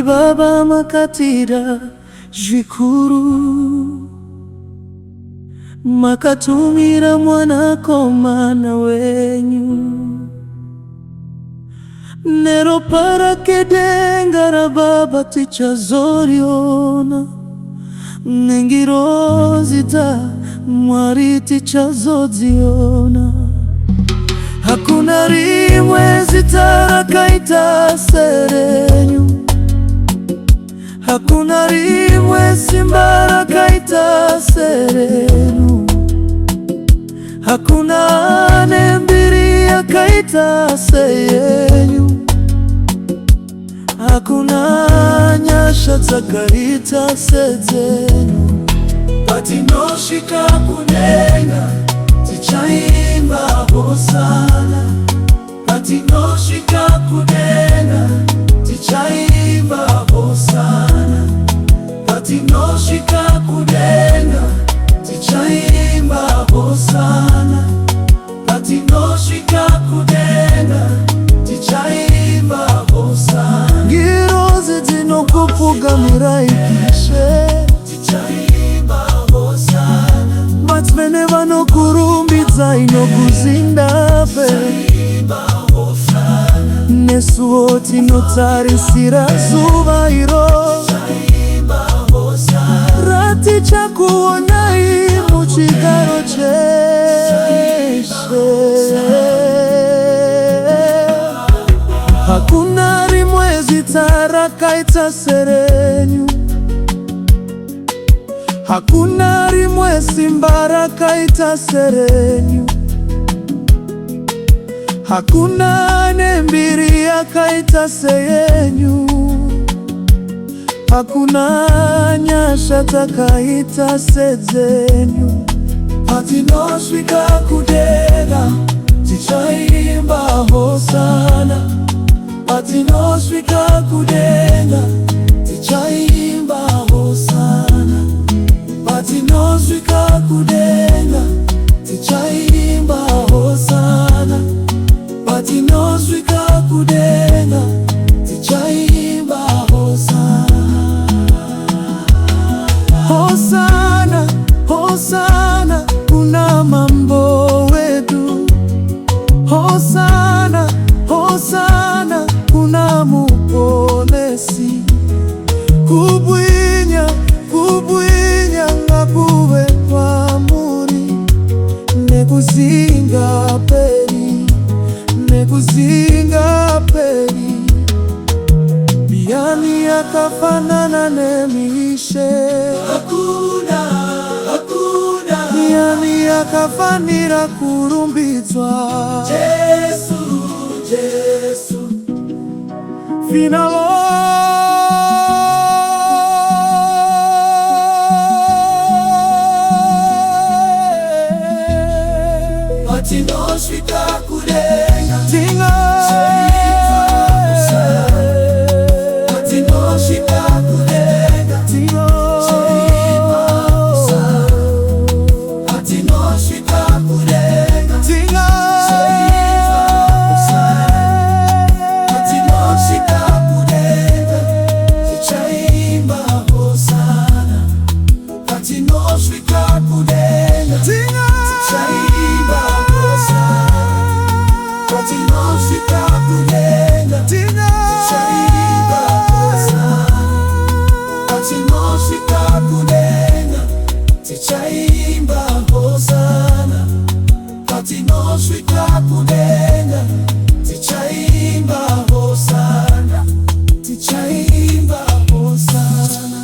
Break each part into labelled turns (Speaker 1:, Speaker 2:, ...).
Speaker 1: baba makatira jikuru makatumira mwanako mana wenyu nero para kedengara baba tichazoriona nengirozita mwari tichazodziona hakuna rimwe zitarakaita serenyu hakuna rimwe simbarakaita serenu hakuna ane mbiri yakaita seyenyu hakuna nyasha tsakaita sedzenu patinoshika kunenga tichaimba hosana patinoshika kunenga tichaimba hosana patinoshika kunenga tichaimba hosana patinoshika kunenga tichaimba hosana ngirozi dzinokupugamira ipishe tichaimba hosana vatsvene vanokurumbidza inokuzindape tichaimba hosana nesuwo tinotarisira zuva iro tichaimba hosana ratichakuonai muchigaro cheshe hakuna rimwe zita rakaita serenyu hakuna rimwe simba rakaita serenyu hakuna nembiri yakaita seyenyu hakuna nyasha takaita sedzenyu patinosvika kudenga tichaimba hosana patinosvika kudenga tichaimba hosana patinosvika kudenga tichaimba hosana patinosvika kudenga tichaimba hosana hosana hosana kuna mambo wedu hosana hosana kuna mupolesi kubwinya kubwinya ngakuve pamuri nekuzinga peri nekuzinga peri biani yakafanana nemishe hakuna hakuna biani yakafanira kurumbidzwa Jesu Jesu finalo patinosvika kudenga tinga patinosvika kudenga tinga patinosvika kudenga tinga patinosvika kudenga tichaimba hosana patinosvika kudenga tinga tichaimba patinosvika kudenga tinga tichaimba hosana patinosvika kudenga tichaimba hosana patinosvika kudenga tichaimba hosana tichaimba hosana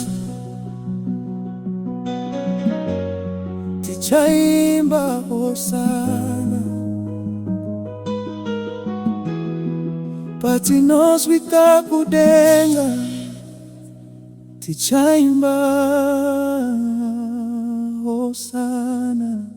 Speaker 1: tichaimba hosana patinosvika kudenga tichaimba hosana.